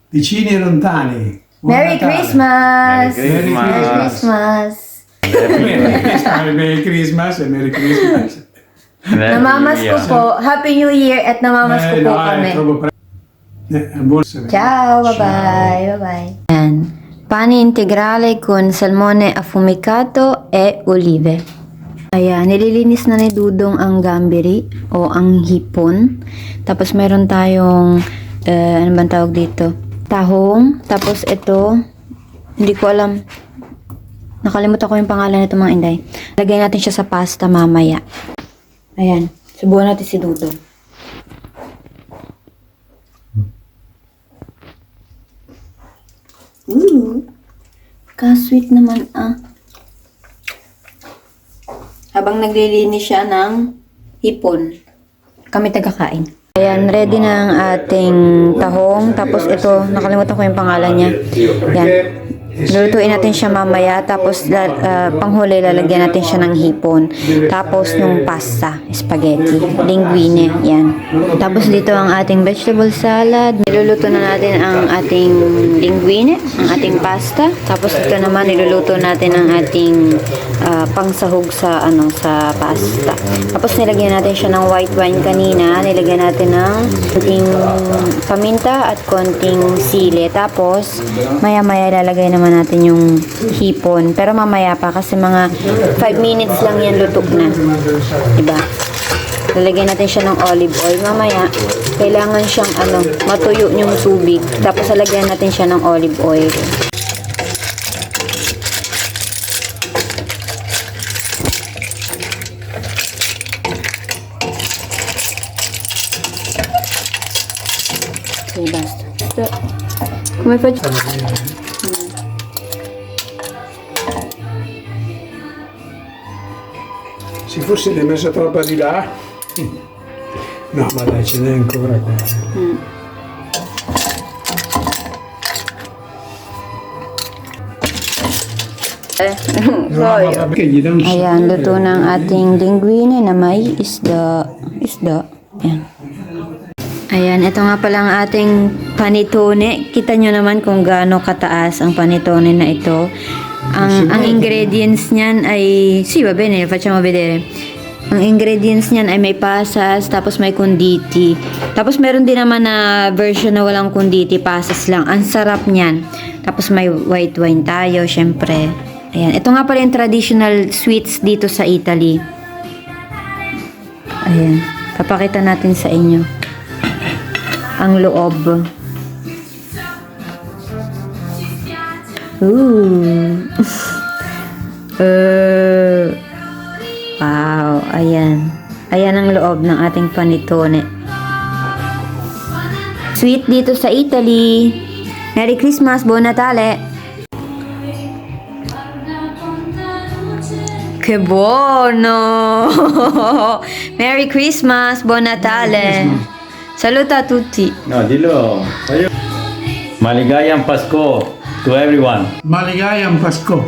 vicini e lontani. Buon Merry Natale. Christmas! Merry Merry Christmas! Merry Christmas e Merry Christmas. Namamas ko po. Happy New Year at namamas ko po no, kami. è troppo buon Ciao, bye-bye. Bye-bye. Yan. Pane integrale con salmone affumicato e olive. Ayan, nililinis na ni Dudong ang gamberi o ang hipon. Tapos meron tayong, ano bang tawag dito? Tahong. Tapos ito, hindi ko alam. Nakalimutan ko yung pangalan nito mga inday. Lagay natin siya sa pasta mamaya. Ayan, subukan natin si Dudong. Ka-sweet naman ah. Habang naglilinis siya ng hipon, kami tagakain. Ayan, ready na ang ating tahong. Tapos ito, nakalimutan ko yung pangalan niya. Yan. Lulutuin natin siya mamaya. Tapos panghuli, lalagyan natin siya ng hipon. Tapos yung pasta, spaghetti, linguine. Yan. Tapos dito ang ating vegetable salad. Niluluto na natin ang ating linguine, ang ating pasta. Tapos ito naman, niluluto natin ang ating pangsahog sa sa pasta. Tapos nilagyan natin siya ng white wine kanina. Nilagyan natin ng konting paminta at konting sili. Tapos maya-maya lalagay naman natin yung hipon. Pero mamaya pa kasi mga 5 minutes lang yan lutok na. Diba? Lalagyan natin siya ng olive oil. Mamaya, kailangan siyang matuyo yung tubig. Tapos lalagyan natin siya ng olive oil. Okay, basta. Come faccio? Se forse ne hai messa troppa di là. No, ma dai, ce n'è ancora qua. No, ma perché gli dà un Ayan, luto ng ating linguine na may isda. Ayan. Ayan, ito nga pala ang ating panitone. Kita nyo naman kung gaano kataas ang panitone na ito. Ang ingredients niyan ay... Sì, va bene, facciamo vedere. Ang ingredients niyan ay may pasas, tapos may konditi. Tapos meron din naman na version na walang konditi, pasas lang. Ang sarap niyan. Tapos may white wine tayo, syempre. Ayan, ito nga pala yung traditional sweets dito sa Italy. Ayan, papakita natin sa inyo ang loob. Ooh. Wow, ayan. Ayan ang loob ng ating panitone. Sweet dito sa Italy. Merry Christmas, Buon Natale. Che buono! Merry Christmas, Buon Natale. Saluta a tutti. No, dillo. Maligayang Pasko to everyone. Maligayang Pasko.